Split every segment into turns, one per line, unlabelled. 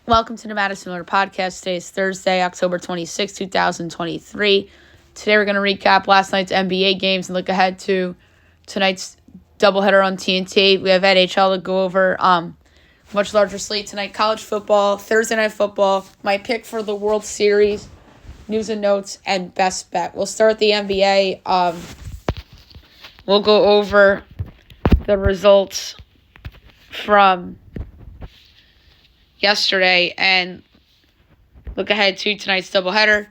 Welcome to the Madison Miller Podcast. Today is Thursday, October 26, 2023. Today we're going to recap last night's NBA games and look ahead to tonight's doubleheader on TNT. We have NHL to go over. Much larger slate tonight. College football, Thursday night football, my pick for the World Series, news and notes, and best bet. We'll start the NBA. We'll go over the results from yesterday and look ahead to tonight's doubleheader.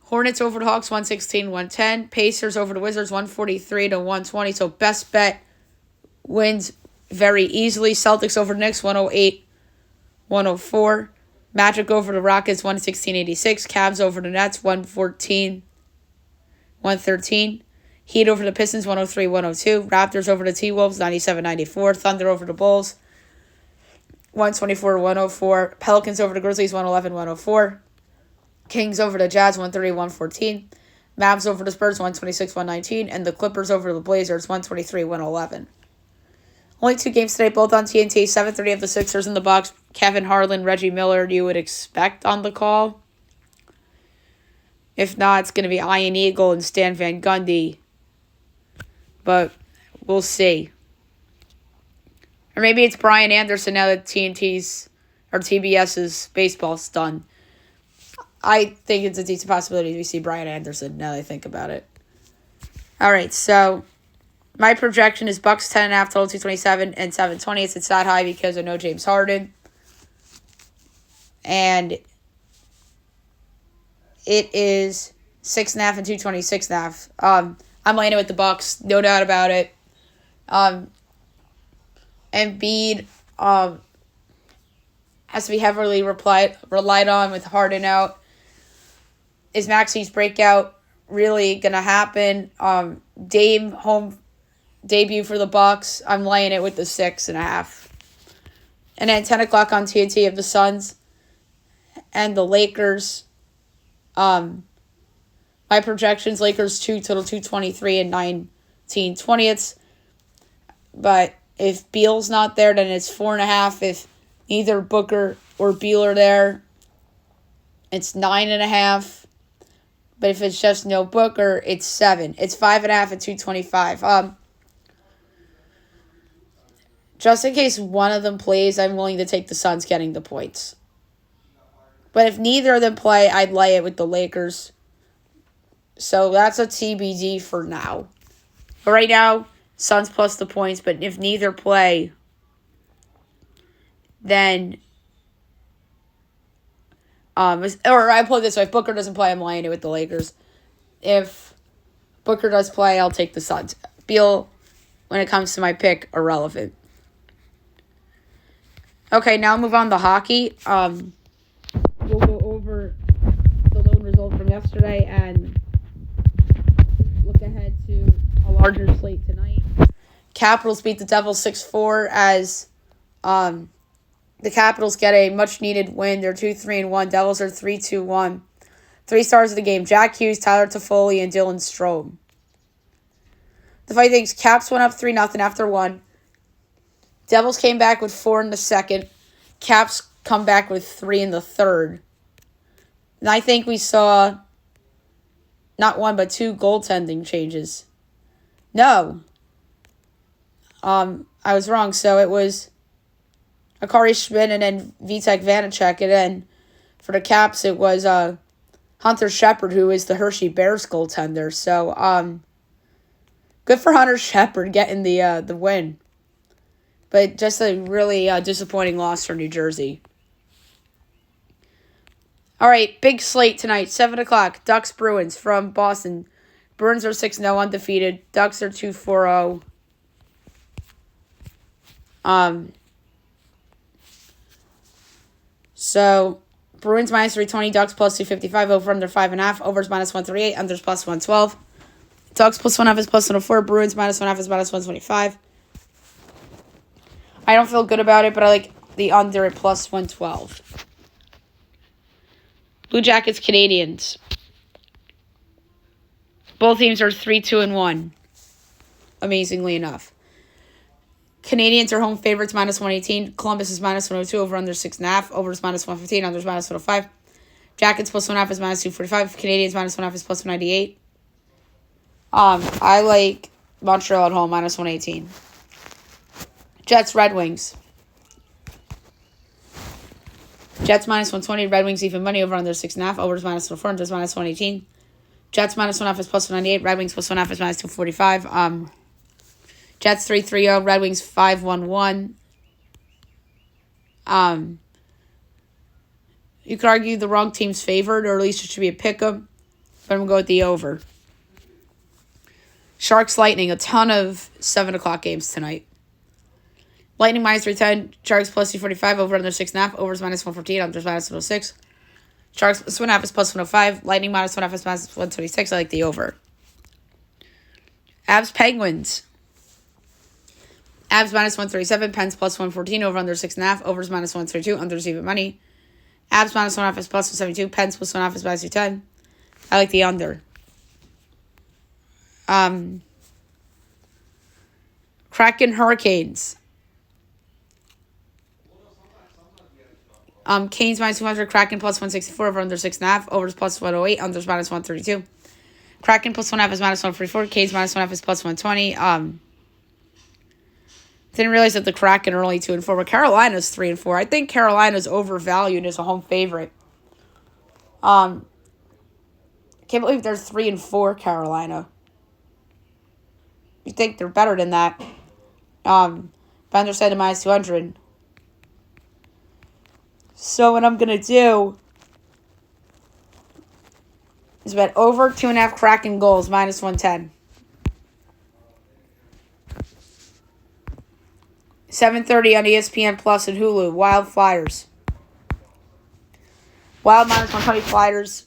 Hornets over the Hawks 116-110. Pacers over the Wizards 143-120. So best bet wins very easily. Celtics over the Knicks 108-104. Magic over the Rockets 116-86. Cavs over the Nets 113. Heat over the Pistons 103-102. Raptors over the T-Wolves 97-94. Thunder over the Bulls 124-104. Pelicans over the Grizzlies 111-104. Kings over the Jazz 130-114. Mavs over the Spurs 126-119. And the Clippers over the Blazers 123-111. Only two games today, both on TNT. 7:30 of the Sixers in the Bucks. Kevin Harlan, Reggie Miller, you would expect on the call. If not, it's going to be Ian Eagle and Stan Van Gundy. But we'll see. Or maybe it's Brian Anderson now that TNT's or TBS's baseball's done. I think it's a decent possibility we see Brian Anderson now that I think about it. All right, so my projection is Bucks 10.5, total 227 and 720. It's that high because I know James Harden. And it is 6.5 and 226.5. I'm laying it with the Bucks, no doubt about it. Embiid has to be heavily relied on with Harden out. Is Maxi's breakout really going to happen? Dame home debut for the Bucks. I'm laying it with the 6.5. And then 10 o'clock on TNT of the Suns and the Lakers. My projections, Lakers 2, total 223 and 19/20. But if Beal's not there, then it's 4.5. If neither Booker or Beal are there, it's 9.5. But if it's just no Booker, it's 7. It's 5.5 and 225. Just in case one of them plays, I'm willing to take the Suns getting the points. But if neither of them play, I'd lay it with the Lakers. So that's a TBD for now. But right now, Suns plus the points. But if neither play, then or I play this way. If Booker doesn't play, I'm laying it with the Lakers. If Booker does play, I'll take the Suns. Beal, when it comes to my pick, irrelevant. Okay, now move on to hockey. We'll go over the lone result from yesterday and look ahead to a larger slate tonight. Capitals beat the Devils 6-4 as the Capitals get a much-needed win. They're 2-3-1. Devils are 3-2-1. 3 stars of the game: Jack Hughes, Tyler Toffoli, and Dylan Strome. The funny thing is, Caps went up 3-0 after 1. Devils came back with 4 in the second. Caps come back with 3 in the third. And I think we saw not 1 but 2 goaltending changes. No. I was wrong. So it was Akari Schmidt and then Vitek Vanacek. And then for the Caps, it was Hunter Shepard, who is the Hershey Bears goaltender. So good for Hunter Shepard getting the win. But just a really disappointing loss for New Jersey. All right, big slate tonight, 7 o'clock. Ducks Bruins from Boston. Bruins are 6-0 undefeated. Ducks are 2-4-0. So Bruins minus 320, Ducks plus 255, over under 5.5, overs minus 138, unders plus 112. Ducks plus 1.5 is plus 104, Bruins minus 1.5 is minus 125. I don't feel good about it, but I like the under at plus 112. Blue Jackets, Canadians. Both teams are 3-2-1, amazingly enough. Canadians are home favorites, minus 118. Columbus is minus 102, over under 6.5. Over is minus 115, under is minus 105. Jackets plus 1.5 is minus 245. Canadians minus 1.5 is plus 198. I like Montreal at home, minus 118. Jets, Red Wings. Jets minus 120. Red Wings even money, over under 6.5. Over is minus 104, under is minus 118. Jets minus 1.5 is plus 198. Red Wings plus 1.5 is minus 245. Jets 3-3-0. Red Wings 5-1-1. You could argue the wrong team's favored, or at least it should be a pick'em. But I'm going to go with the over. Sharks Lightning, a ton of 7 o'clock games tonight. Lightning minus 310. Sharks plus 245. Over under 6.5. Over is minus 114. Under is minus 106. Sharks plus 1.5 is plus 105. Lightning minus 1.5 is minus 126. I like the over. Avs Penguins. Avs minus 137. Pens plus 114. Over under 6.5. Over is minus 132. Under is even money. Avs minus 1.5 is plus 172. Pens plus 1.5 is minus 210. I like the under. Kraken Hurricanes. Canes minus 200. Kraken plus 164. Over under 6.5. Over is plus 108. Under is minus 132. Kraken plus 1.5 is minus 144. Canes minus 1.5 is plus 120. Didn't realize that the Kraken are only 2-4, but Carolina's 3-4. I think Carolina's overvalued as a home favorite. Can't believe they're 3-4, Carolina. You think they're better than that? Bender said to minus 200. So what I'm gonna do is bet over 2.5 Kraken goals, minus 110. 7:30 on ESPN Plus and Hulu. Wild Flyers. Wild minus 120 Flyers.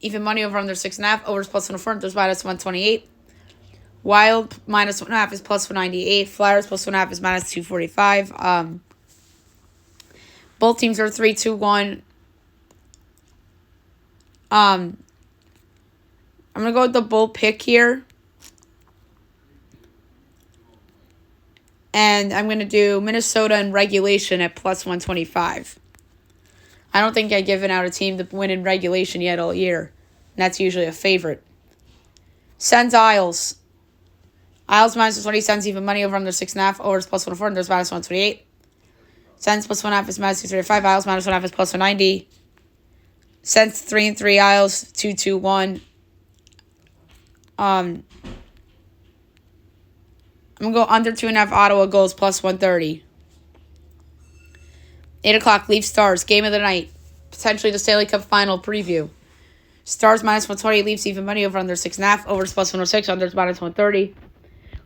Even money over under 6.5. Over is plus 104. There's minus 128. Wild minus 1.5 is plus 198. Flyers plus 1.5 is minus 245. Both teams are 3-2-1. I'm gonna go with the bull pick here. And I'm going to do Minnesota in regulation at plus 125. I don't think I've given out a team to win in regulation yet all year. And that's usually a favorite. Sens Isles. Isles minus 20 cents, even money over under 6.5. Over is plus 104, and there's minus 128. Sens plus 1.5 is minus 235. Isles minus 1.5 is plus 190. Sens 3-3. Isles 2-2-1. I'm going to go under 2.5 Ottawa goals plus 130. 8 o'clock, Leafs Stars, game of the night. Potentially the Stanley Cup final preview. Stars minus 120, Leafs even money over under 6.5. Over is plus 106, under is minus 130.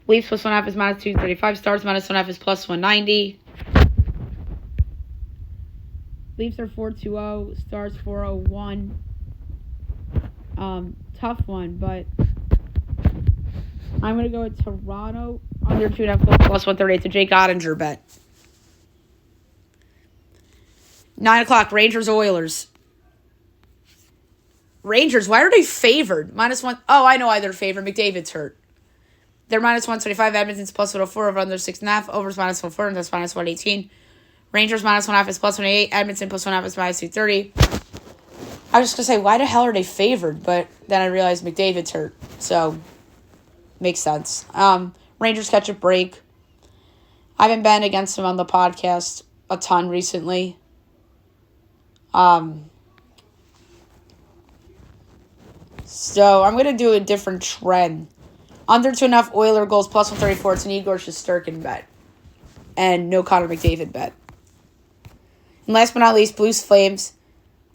Leafs plus 1.5 is minus 235. Stars minus 1.5 is plus 190. Leafs are 4-2-0. Stars 4-0-1. Tough one, but I'm going to go with Toronto under 2.5 plus 130. It's a Jake Ottinger bet. 9 o'clock, Rangers Oilers. Rangers, why are they favored? Minus 1. Oh, I know why they're favored. McDavid's hurt. They're minus 125. Edmonton's plus 104 over under 6.5. Over's minus 104 and that's minus 118. Rangers minus 1.5 is plus 188. Edmonton plus 1.5 is minus 230. I was just going to say, why the hell are they favored? But then I realized McDavid's hurt. So, makes sense. Rangers catch a break. I haven't been against them on the podcast a ton recently. So I'm going to do a different trend. Under 2.5 Oiler goals plus 134. It's an Igor Shesterkin bet. And no Connor McDavid bet. And last but not least, Blues Flames.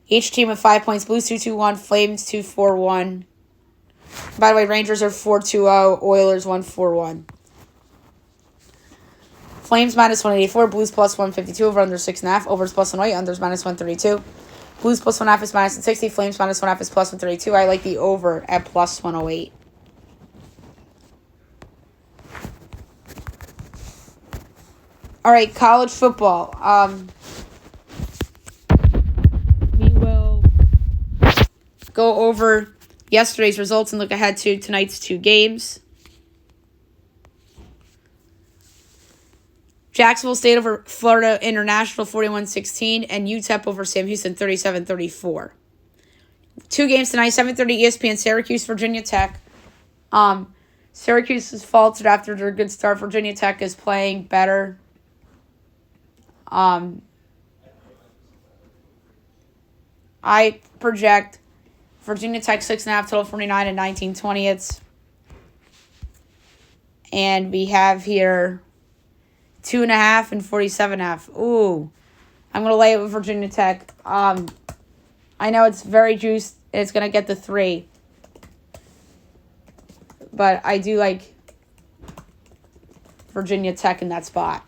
Each team with 5 points. Blues 2-2-1. Flames 2-4-1. By the way, Rangers are 4-2-0. Oilers 1-4-1. Flames minus 184. Blues plus 152 over under 6.5. Overs plus 108. Unders minus 132. Blues plus 1.5 is minus 160. Flames minus 1.5 is plus 132. I like the over at plus 108. All right, college football. We will go over yesterday's results and look ahead to tonight's two games. Jacksonville State over Florida International 41-16, and UTEP over Sam Houston 37-34. 2 games tonight, 7:30 ESPN, Syracuse, Virginia Tech. Syracuse has faltered after their good start. Virginia Tech is playing better. I project Virginia Tech 6.5 total 49 and 19/20. And we have here 2.5 and 47.5. Ooh, I'm gonna lay it with Virginia Tech. I know it's very juiced. It's gonna get the 3, but I do like Virginia Tech in that spot,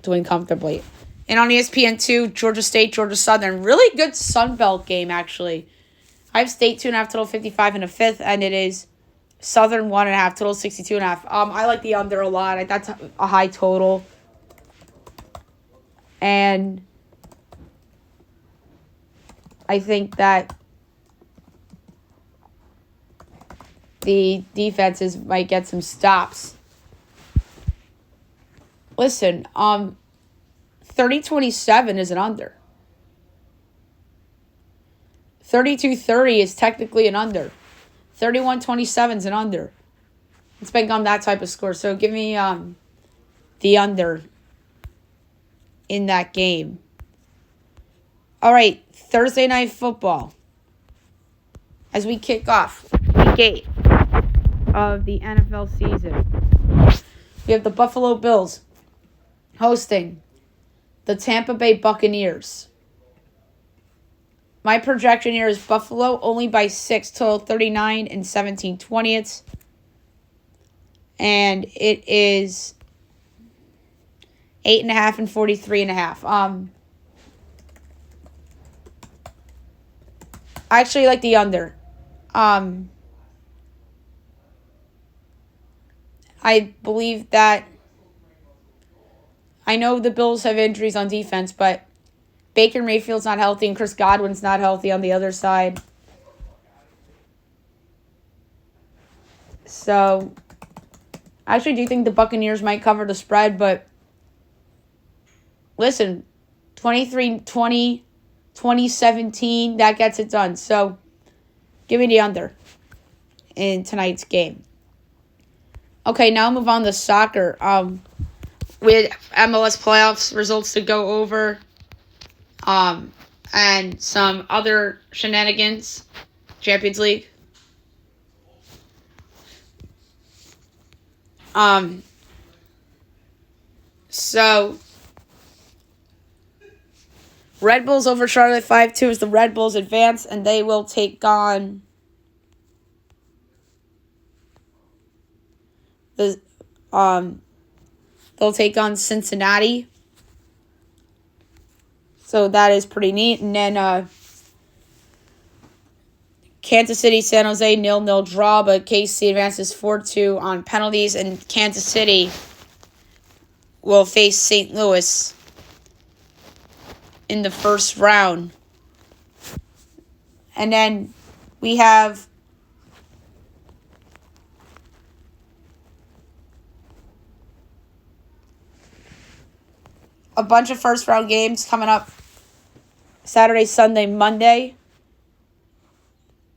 doing comfortably. And on ESPN2, Georgia State, Georgia Southern. Really good Sun Belt game, actually. I have State 2.5 total 55 and a fifth, and it is Southern 1.5 total 62.5. I like the under a lot. That's a high total. And I think that the defenses might get some stops. Listen, 30-27 is an under. 32-30 is technically an under. 31-27 is an under. It's been on that type of score. So give me the under in that game. All right, Thursday Night Football. As we kick off week 8 of the NFL season, we have the Buffalo Bills hosting the Tampa Bay Buccaneers. My projection here is Buffalo only by 6, total 39 and 17/20. And it is 8.5 and 43.5. I actually like the under. I believe that I know the Bills have injuries on defense, but Baker Mayfield's not healthy and Chris Godwin's not healthy on the other side. So, I actually do think the Buccaneers might cover the spread, but listen, 23-20, 2017, that gets it done. So, give me the under in tonight's game. Okay, now move on to soccer. We had MLS playoffs results to go over. And some other shenanigans. Champions League. So Red Bulls over Charlotte 5-2 as the Red Bulls advance, and they will take on they'll take on Cincinnati. So that is pretty neat. And then Kansas City, San Jose, 0-0 draw, but KC advances 4-2 on penalties, and Kansas City will face St. Louis in the first round. And then we have a bunch of first round games coming up Saturday, Sunday, Monday.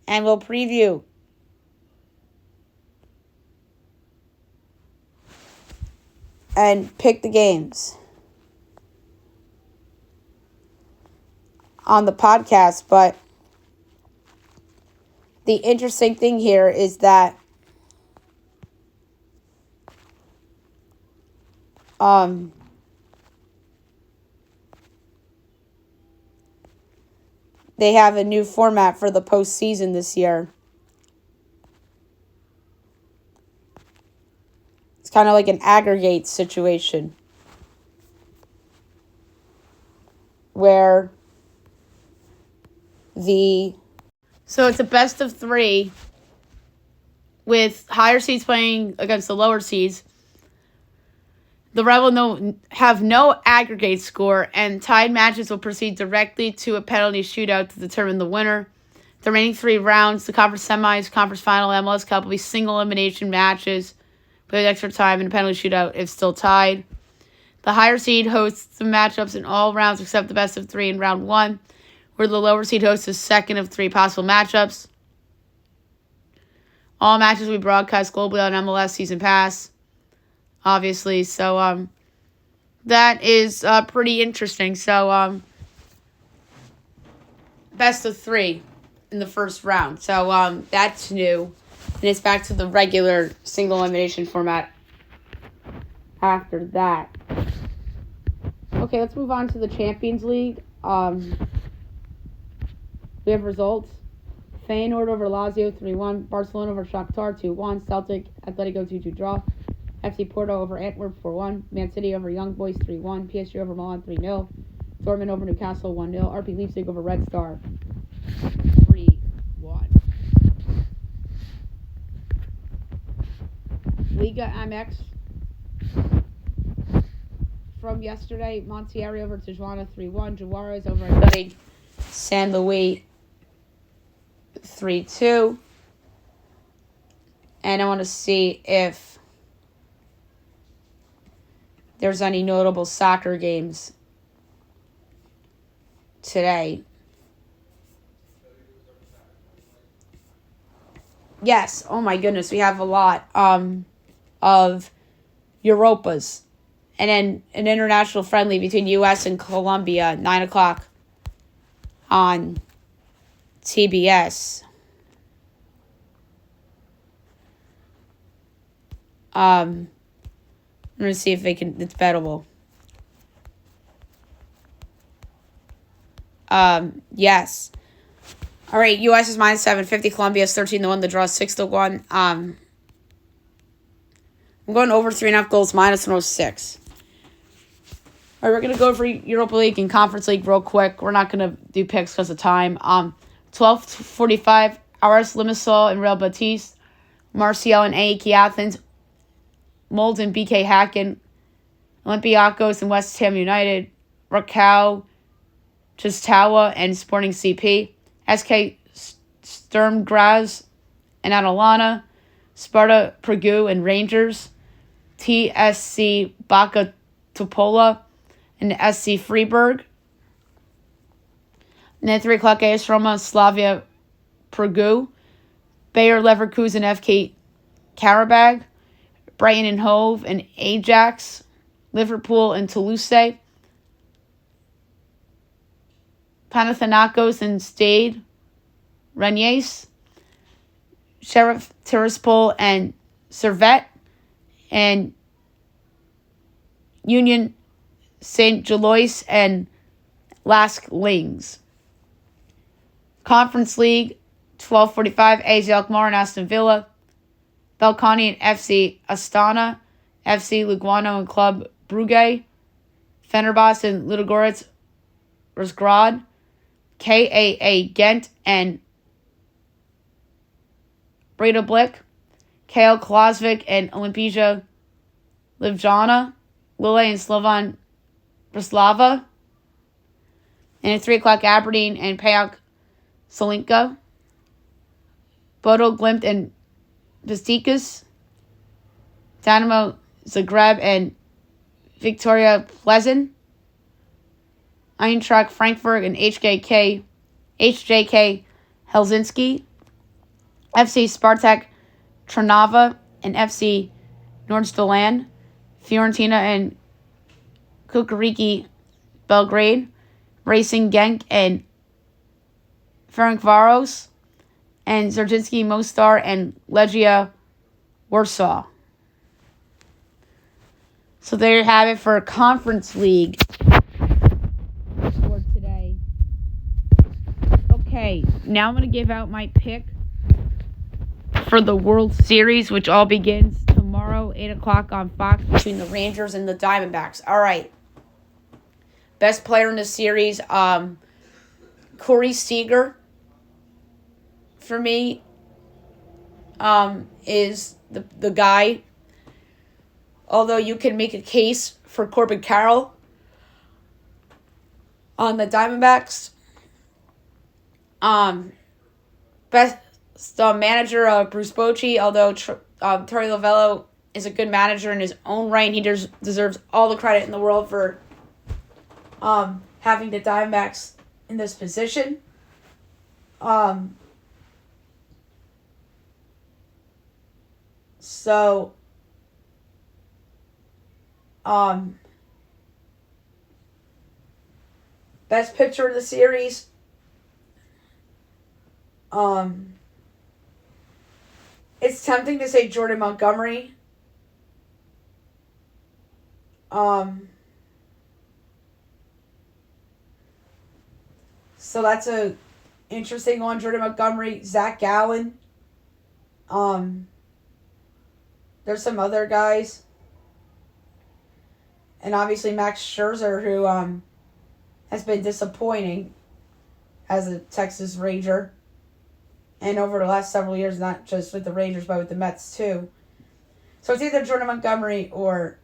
And we'll preview and pick the games on the podcast. But the interesting thing here is that they have a new format for the postseason this year. It's kind of like an aggregate situation where so it's a best of 3 with higher seeds playing against the lower seeds. The Rebel will have no aggregate score, and tied matches will proceed directly to a penalty shootout to determine the winner. The remaining 3 rounds, the conference semis, conference final, MLS Cup, will be single elimination matches with extra time and a penalty shootout if still tied. The higher seed hosts the matchups in all rounds except the best of 3 in round 1, where the lower seed hosts the second of 3 possible matchups. All matches will be broadcast globally on MLS Season Pass, obviously. So that is pretty interesting. So best of 3 in the first round. So that's new. And it's back to the regular single elimination format after that. Okay, let's move on to the Champions League. We have results. Feyenoord over Lazio 3-1. Barcelona over Shakhtar 2-1. Celtic Atletico 2-2 draw. FC Porto over Antwerp 4-1. Man City over Young Boys 3-1. PSG over Milan 3-0. Dortmund over Newcastle 1-0. RB Leipzig over Red Star 3-1. Liga MX from yesterday. Monterrey over Tijuana 3-1. Juarez over Athletic San Luis 3-2. And I want to see if there's any notable soccer games today. Yes, oh my goodness, we have a lot of Europas. And then an international friendly between U.S. and Colombia, 9 o'clock on TBS. I'm going to see if it's bettable. Yes. All right, U.S. is -750. Colombia is 13-1. The draw is 6-1. I'm going over 3.5 goals, -106. All right, we're going to go over Europa League and Conference League real quick. We're not going to do picks because of time. 12:45, RS Limassol and Real Betis. Marseille and AEK Athens. Molde and BK Häcken. Olympiacos and West Ham United. Rakow, Chistawa, and Sporting CP. SK Sturm Graz and Atalanta. Sparta Prague and Rangers. TSC Baka Topola and SC Freiburg. And then 3 o'clock AS Roma, Slavia Prague. Bayer Leverkusen, FK Karabag. Brighton and Hove and Ajax. Liverpool and Toulouse. Panathinaikos and Stade Rennais. Sheriff Tiraspol and Servette. And Union St. Gilloise and Lask Lings. Conference League, 12:45, AZ Alkmaar and Aston Villa. Balkani and FC Astana. FC Lugano and Club Brugge. Fenerbahce and Ludogorets Razgrad. KAA Ghent and Breidablik. KL Klasvik and Olimpija Ljubljana. Lille and Slovan Bratislava. And at 3 o'clock, Aberdeen and PAOK Solinka. Bodo Glimt and Besiktas. Dynamo Zagreb and Victoria Plzeň. Eintracht Frankfurt and HJK Helsinki. FC Spartak Trnava and FC Nordstrand. Fiorentina and Kukuriki Belgrade. Racing Genk and Ferencváros. And Zrinjski Mostar and Legia Warsaw. So there you have it for Conference League for today. Okay, now I'm going to give out my pick for the World Series, which all begins tomorrow, 8 o'clock on Fox, between the Rangers and the Diamondbacks. All right. Best player in the series, Corey Seager, for me, is the guy. Although you can make a case for Corbin Carroll on the Diamondbacks. Best manager, Bruce Bochy, although Torey Lovello is a good manager in his own right, and he deserves all the credit in the world for having the Diamondbacks in this position. Best pitcher in the series. It's tempting to say Jordan Montgomery. So that's a interesting one. Jordan Montgomery, Zach Gallen. There's some other guys. And obviously Max Scherzer, who has been disappointing as a Texas Ranger. And over the last several years, not just with the Rangers, but with the Mets too. So it's either Jordan Montgomery or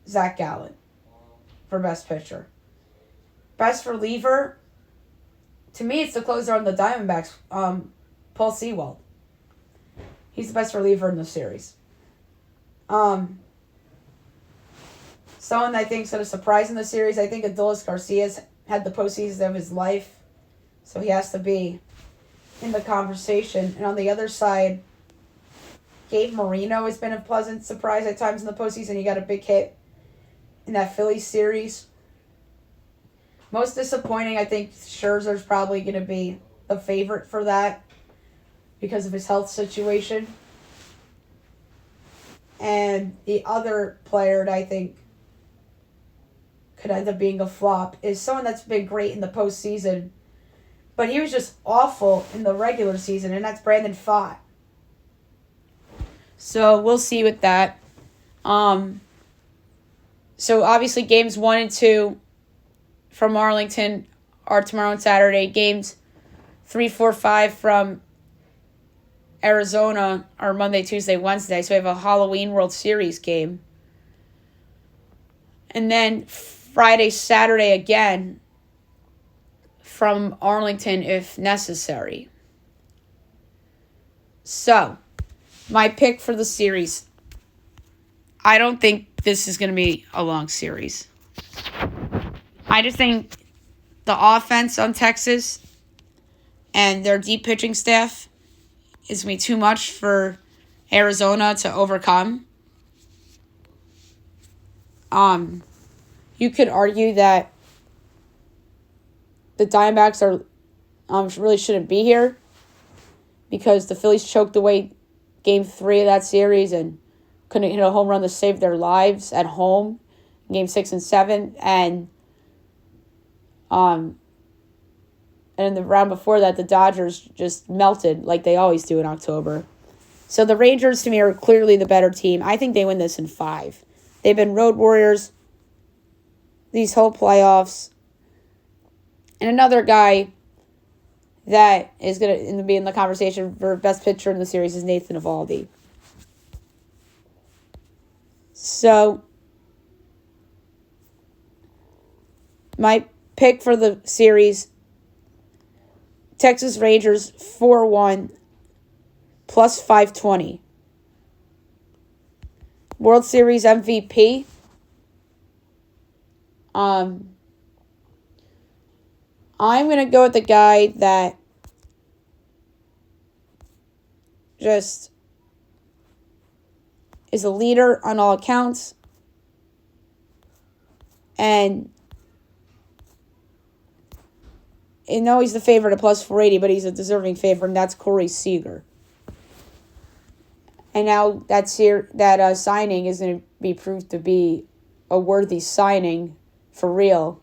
Zach Gallen for best pitcher. Best reliever, to me, it's the closer on the Diamondbacks, Paul Sewald. He's the best reliever in the series. Someone I think is going to surprise in the series, I think Adolis Garcia's had the postseason of his life, so he has to be in the conversation. And on the other side, Gabe Marino has been a pleasant surprise at times in the postseason. He got a big hit in that Phillies series. Most disappointing, I think Scherzer's probably going to be the favorite for that because of his health situation. And the other player that I think could end up being a flop is someone that's been great in the postseason, but he was just awful in the regular season, and that's Brandon Pfaadt. So we'll see with that. So obviously games 1 and 2 from Arlington are tomorrow and Saturday. Games 3, 4, 5 from Arizona are Monday, Tuesday, Wednesday. So we have a Halloween World Series game. And then Friday, Saturday again from Arlington if necessary. So, my pick for the series. I don't think this is going to be a long series. I just think the offense on Texas and their deep pitching staff is going to be too much for Arizona to overcome. You could argue that the Diamondbacks are really shouldn't be here because the Phillies choked away Game 3 of that series and couldn't hit a home run to save their lives at home in Game 6 and 7. And in the round before that, the Dodgers just melted like they always do in October. So the Rangers, to me, are clearly the better team. I think they win this in 5. They've been road warriors these whole playoffs. And another guy that is going to be in the conversation for best pitcher in the series is Nathan Eovaldi. So, my pick for the series, Texas Rangers 4-1 plus 520. World Series MVP. I'm going to go with the guy that just is a leader on all accounts. And I know he's the favorite at plus 480, but he's a deserving favorite, and that's Corey Seager. And now that signing is going to be proved to be a worthy signing for real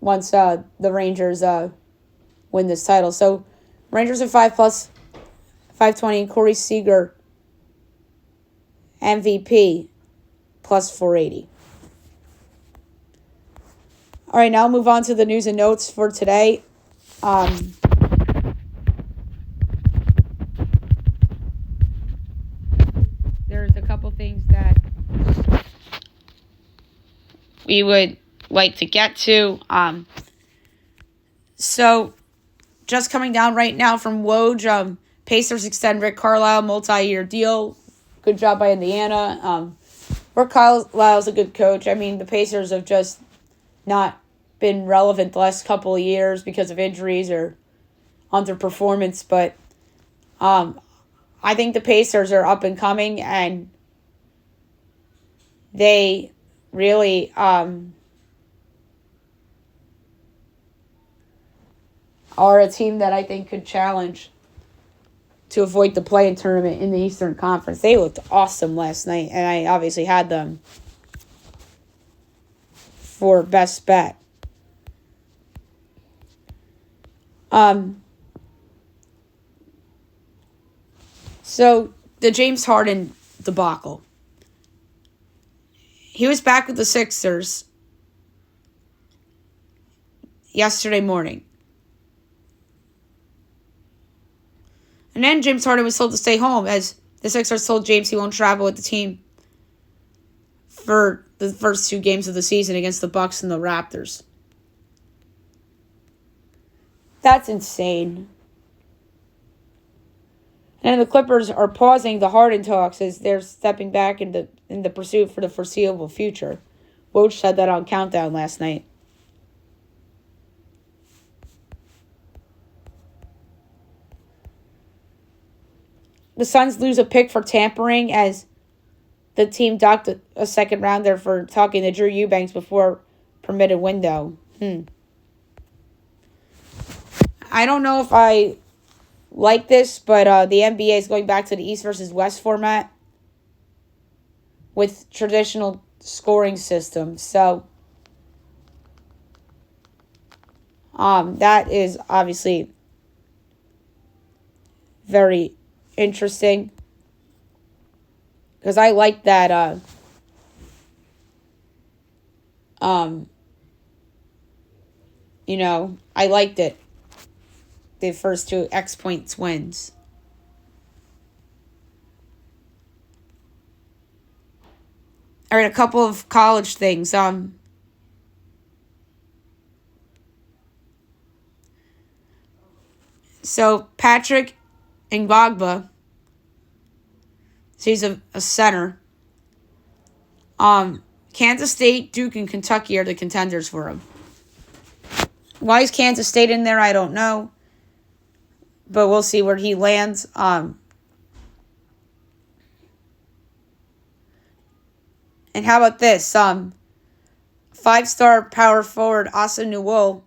once the Rangers win this title. So Rangers are 5 plus 520, and Corey Seager MVP plus 480. All right, now I'll move on to the news and notes for today. There's a couple things that we would like to get to. So, just coming down right now from Woj, Pacers extend Rick Carlisle multi-year deal. good job by Indiana. Rick Carlisle's a good coach. I mean, the Pacers have just not been relevant the last couple of years because of injuries or underperformance, but I think the Pacers are up and coming, and they really are a team that I think could challenge to avoid the play-in tournament in the Eastern Conference. They looked awesome last night, and I obviously had them for best bet. So the James Harden debacle. He was back with the Sixers yesterday morning. And then James Harden was told to stay home, as the Sixers told James he won't travel with the team for the first 2 games of the season against the Bucks and the Raptors. That's insane. And the Clippers are pausing the Harden talks as they're stepping back in the pursuit for the foreseeable future. Woj said that on Countdown last night. The Suns lose a pick for tampering as the team docked a second rounder for talking to Drew Eubanks before permitted window. I don't know if I like this, but the NBA is going back to the East versus West format with traditional scoring systems. So that is obviously very interesting, because I like that I liked it, the first 2 X points wins. All right, a couple of college things. So Patrick Ngagba, he's a center. Kansas State, Duke, and Kentucky are the contenders for him. Why is Kansas State in there? I don't know, but we'll see where he lands. And how about this? 5-star power forward Asa Newell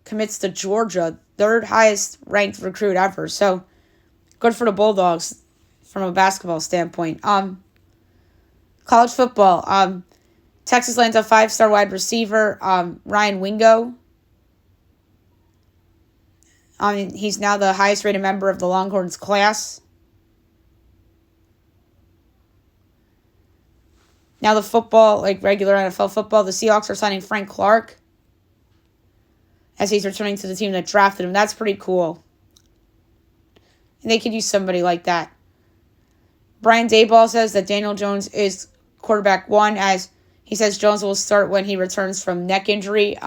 commits to Georgia, 3rd highest ranked recruit ever. So good for the Bulldogs from a basketball standpoint. College football. Texas lands a 5-star wide receiver, Ryan Wingo. He's now the highest rated member of the Longhorns class. Now the football, like regular NFL football, the Seahawks are signing Frank Clark as he's returning to the team that drafted him. That's pretty cool. And they could use somebody like that. Brian Daboll says that Daniel Jones is quarterback 1, as he says Jones will start when he returns from neck injury.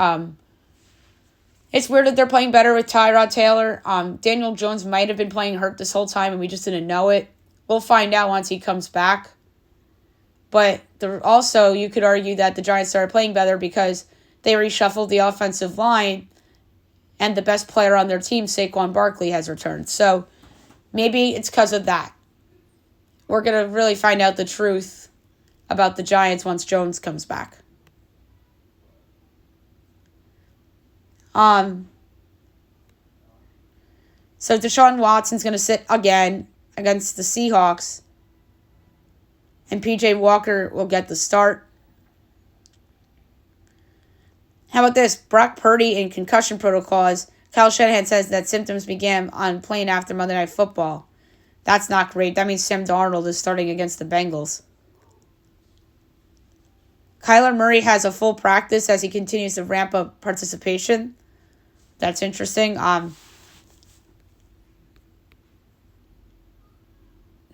It's weird that they're playing better with Tyrod Taylor. Daniel Jones might have been playing hurt this whole time and we just didn't know it. We'll find out once he comes back. But also, you could argue that the Giants started playing better because they reshuffled the offensive line and the best player on their team, Saquon Barkley, has returned. So maybe it's because of that. We're going to really find out the truth about the Giants once Jones comes back. So Deshaun Watson's going to sit again against the Seahawks. And P.J. Walker will get the start. How about this? Brock Purdy in concussion protocols. Kyle Shanahan says that symptoms began on playing after Monday Night Football. That's not great. That means Sam Darnold is starting against the Bengals. Kyler Murray has a full practice as he continues to ramp up participation. That's interesting.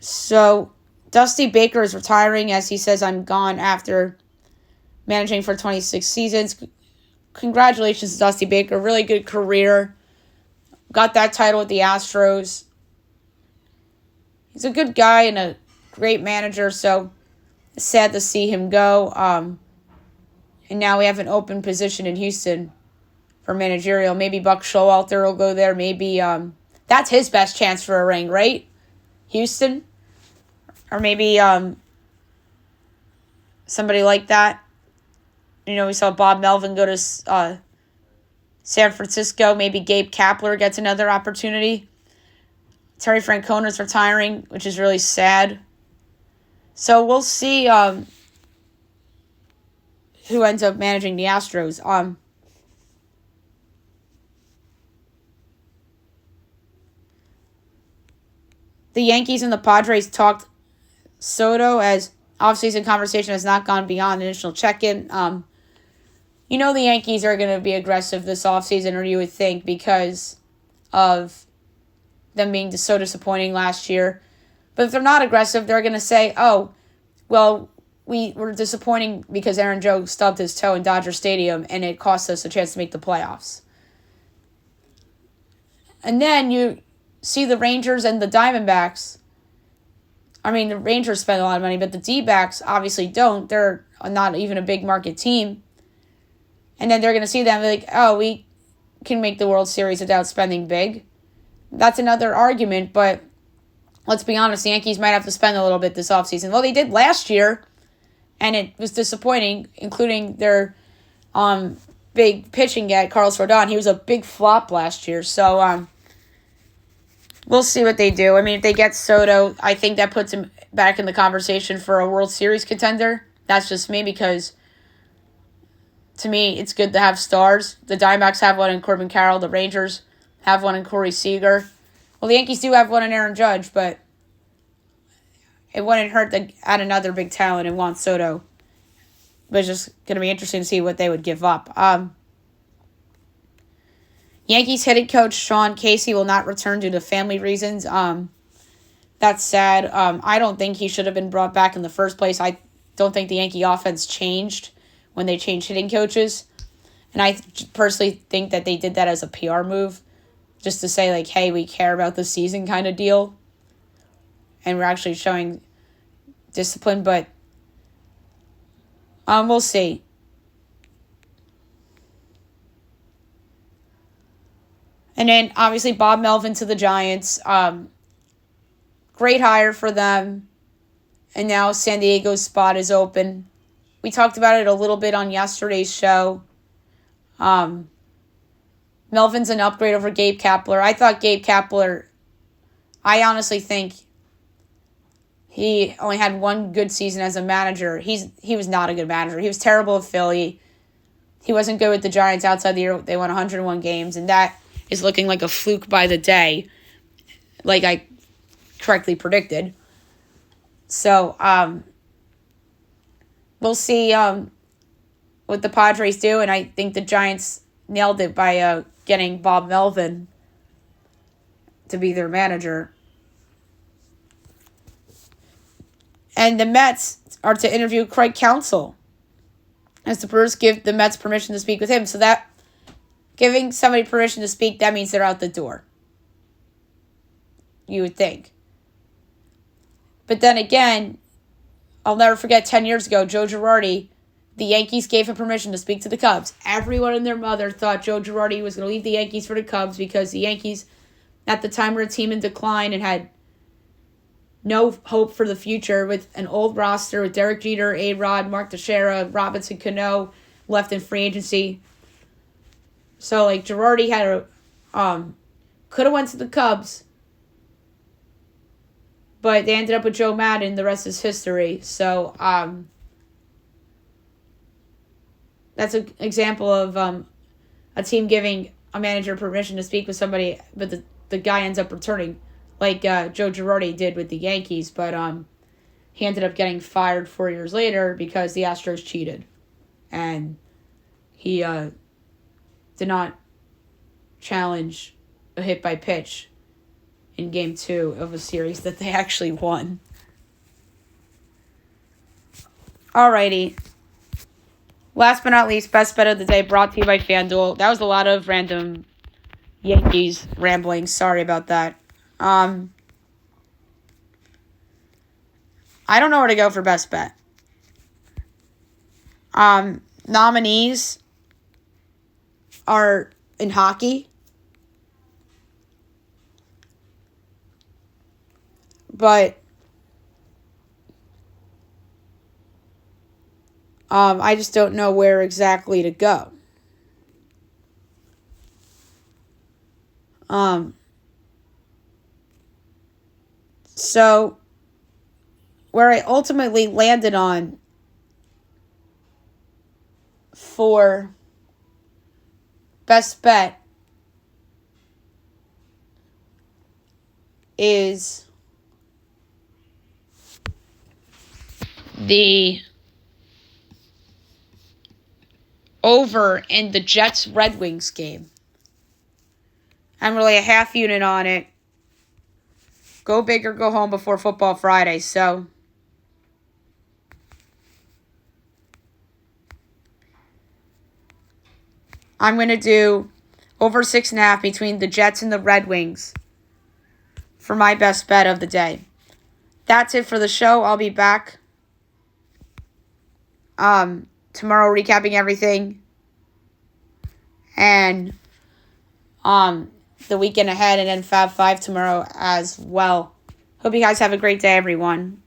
So Dusty Baker is retiring, as he says, I'm gone after managing for 26 seasons. Congratulations to Dusty Baker. Really good career. Got that title with the Astros. He's a good guy and a great manager, so it's sad to see him go. And now we have an open position in Houston for managerial. Maybe Buck Showalter will go there. Maybe that's his best chance for a ring, right? Houston? Or maybe somebody like that. We saw Bob Melvin go to San Francisco. Maybe Gabe Kapler gets another opportunity. Terry Francona's retiring, which is really sad. So we'll see who ends up managing the Astros. The Yankees and the Padres talked Soto, as offseason conversation has not gone beyond initial check-in. The Yankees are going to be aggressive this offseason, or you would think, because of them being so disappointing last year. But if they're not aggressive, they're going to say, oh, well, we were disappointing because Aaron Judge stubbed his toe in Dodger Stadium and it cost us a chance to make the playoffs. And then you see the Rangers and the Diamondbacks. I mean, the Rangers spend a lot of money, but the D-backs obviously don't. They're not even a big market team. And then they're going to see them and be like, oh, we can make the World Series without spending big. That's another argument, but let's be honest, the Yankees might have to spend a little bit this offseason. Well, they did last year, and it was disappointing, including their big pitching guy, Carlos Rodon. He was a big flop last year, so we'll see what they do. I mean, if they get Soto, I think that puts him back in the conversation for a World Series contender. That's just me, because to me, it's good to have stars. The Diamondbacks have one in Corbin Carroll. The Rangers have one in Corey Seager. Well, the Yankees do have one in Aaron Judge, but it wouldn't hurt to add another big talent in Juan Soto. But it's just going to be interesting to see what they would give up. Yankees hitting coach Sean Casey will not return due to family reasons. That's sad. I don't think he should have been brought back in the first place. I don't think the Yankee offense changed when they changed hitting coaches. And I personally think that they did that as a PR move, just to say, like, hey, we care about the season kind of deal. And we're actually showing discipline, but we'll see. And then, obviously, Bob Melvin to the Giants. Great hire for them. And now San Diego's spot is open. We talked about it a little bit on yesterday's show. Melvin's an upgrade over Gabe Kapler. I thought Gabe Kapler, I honestly think he only had one good season as a manager. He was not a good manager. He was terrible at Philly. He wasn't good with the Giants outside the year. They won 101 games, and that is looking like a fluke by the day, like I correctly predicted. So, we'll see what the Padres do, and I think the Giants nailed it by getting Bob Melvin to be their manager. And the Mets are to interview Craig Counsell, as the Brewers give the Mets permission to speak with him. So that, giving somebody permission to speak, that means they're out the door. You would think. But then again, I'll never forget 10 years ago, Joe Girardi, the Yankees gave him permission to speak to the Cubs. Everyone and their mother thought Joe Girardi was going to leave the Yankees for the Cubs because the Yankees, at the time, were a team in decline and had no hope for the future with an old roster with Derek Jeter, A-Rod, Mark Teixeira, Robinson Cano left in free agency. So, like, Girardi had could have went to the Cubs, but they ended up with Joe Madden. The rest is history. So, that's an example of a team giving a manager permission to speak with somebody, but the guy ends up returning, like Joe Girardi did with the Yankees. But he ended up getting fired 4 years later because the Astros cheated. And he did not challenge a hit by pitch in Game 2 of a series that they actually won. Alrighty. Last but not least, best bet of the day brought to you by FanDuel. That was a lot of random Yankees rambling. Sorry about that. I don't know where to go for best bet. Nominees are in hockey. But I just don't know where exactly to go. So where I ultimately landed on for best bet is the over in the Jets-Red Wings game. I'm really a half unit on it. Go big or go home before Football Friday. So I'm going to do over 6.5 between the Jets and the Red Wings for my best bet of the day. That's it for the show. I'll be back tomorrow recapping everything. And the weekend ahead, and then Fab 5 tomorrow as well. Hope you guys have a great day, everyone.